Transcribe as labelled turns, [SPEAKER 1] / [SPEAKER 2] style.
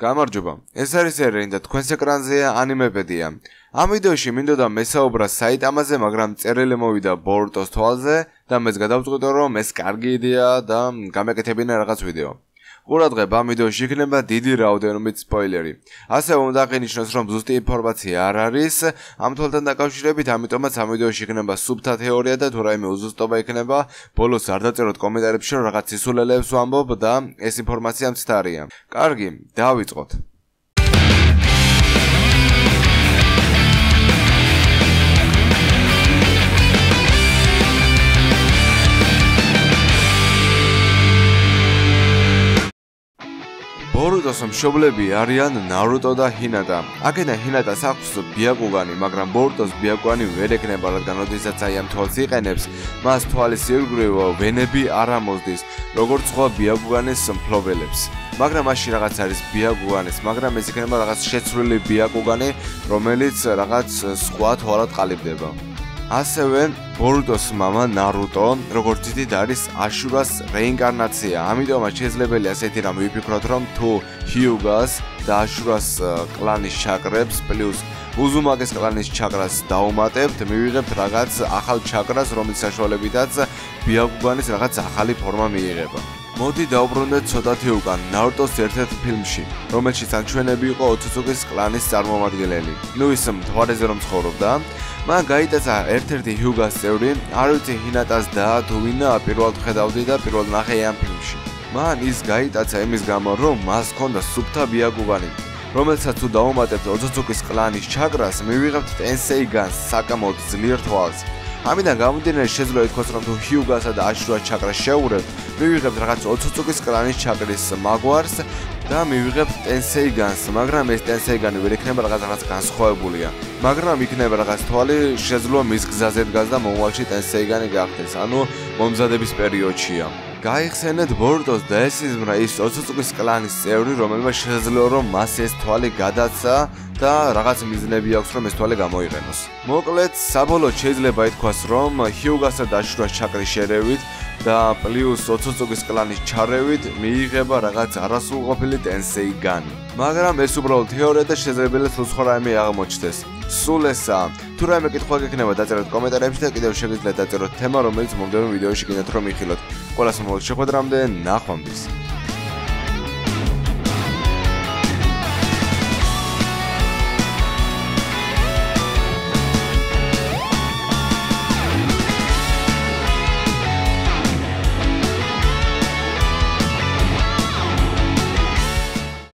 [SPEAKER 1] გამარჯობა, ეს არის ერენი და თქვენს ეკრანზეა ანიმეპედია. ამ ვიდეოში მინდოდა მესაუბრა საიტამაზე, მაგრამ წერილი მოვიდა ბორუტოს თვალზე და მეც გადავწყვიტე, რომ ეს კარგი იდეაა და გამეკეთებინა რაღაც ვიდეო. ყურადღება, ამ ვიდეოში იქნება დიდი რაოდენობით სპოილერი. ასევე უნდა აღინიშნოს, რომ ზუსტი ინფორმაცია არ არის ამ თვალთან დაკავშირებით, ამიტომაც ამ ვიდეოში იქნება სუბთა თეორია და თუ რაიმე უზუსტობა იქნება, ბოლოს არ დაწეროთ კომენტარებში, რომ რაღაც სისულელეებს ვამბობ და ეს ინფორმაცია მცდარია. კარგი, დავიწყოთ. ბორუტოს მშობლები არიან ნარუტო და ჰინატა. აქედან ჰინატას აქვს ბიაკუგანი, მაგრამ ბორუტოს ბიაკუგანი ვერ ექნება, რადგან როდესაც აი ამ თვალს იყენებს, მას თვალის ირგვლივ ვენები არ ამოსდის, როგორც სხვა ბიაკუგანის მფლობელებს. მაგრამ მაშინ რაღაც არის ბიაკუგანის, მაგრამ ეს იქნება რაღაც შეცვლილი ბიაკუგანი, რომელიც რაღაც სხვა თვალად ყალიბდება. ასევე ბორუტოს მამა ნარუტო, როგორც იცით, არის აშურას რეინკარნაცია. ამიტომაც შესაძლებელია ასეთი რამ ვიფიქროთ, რომ თუ ჰიუგას და აშურას კლანის ჩაკრებს პლუს უზუმაკეს კლანის ჩაკრას დაუმატებთ, მივიღებთ რაღაც ახალ ჩაკრას, რომლის საშუალებითაც ბიაკუგანის რაღაც ახალი ფორმა მიიღება. მოდი დავბრუნდეთ ცოტათი უკან ნარუტოს ერთ-ერთ ფილმში, რომელშიც აჩვენები იყო ოცუცუკის კლანის წარმომადგენელი. ნუ ის მთვარეზე რომ ცხოვრობდა, მან გაიტაცა ერთ-ერთი ჰიუგას წევრი, არ ვიცი ჰინატას და თუ ვინა პირველად ხედავდი და პირველად ნახე ამ ფილმში. მან ის გაიტაცა იმის გამო, რომ მას ჰქონდა სუბთა ბიაკუგანი, რომელსაც თუ დაუმატებთ ოცუცუკის კლანის ჩაკრას, მივიღებთ ტენსეი განს, საკამოდ ძლიერ თვალს. ამიდან გამომდინარე შეძლო ითქვას, რომ თუ ჰიუგასა და აშურას ჩაკრას შევურევთ, მივიღებთ რაღაც ოცუცუკის კლანის ჩაკრის მაგვარს და მივიღებთ ტენსეი განს, მაგრამ ეს ტენსეი განი ვერ იქნება რაღაც განსხვავებულია. მაგრამ იქნება რაღაც თვალი შეძლო მის გზაზე დგას და მომავალში ტენსეი განი გახდეს, ანუ მომზადების პერიოდშია. გაიხსენეთ ბორუტოს და ეს იზმრა ის ოცუცუკის კლანის წევრი, რომელმაც შეძლო რომ მას ეს თვალი გადაცა და რაღაც მიზნები აქვს, რომ ეს თვალი გამოიყენოს. მოკლედ, საბოლოოდ შეიძლება ითქვას, რომ ჰიუგასა და აშურას ჩაკრის შერევით და პლუს ოცუცუკის კლანის ჩარევით მიიღება რაღაც არასრულყოფილი ტენსეი განი. მაგრამ ეს უბრალოდ თეორია და შესაძლებელია თუ სხვა რაიმე აღმოჩნდეს. სულ ესაა. თუ რაიმე კითხვა გექნება, დაწეროთ კომენტარებში და კიდევ შეგიძლიათ დაწეროთ თემა, რომელიც მომდევნო ვიდეოში გინდათ რომ მიხილოთ. ყველას მომავალ შეხვედრამდე, ნახვამდის.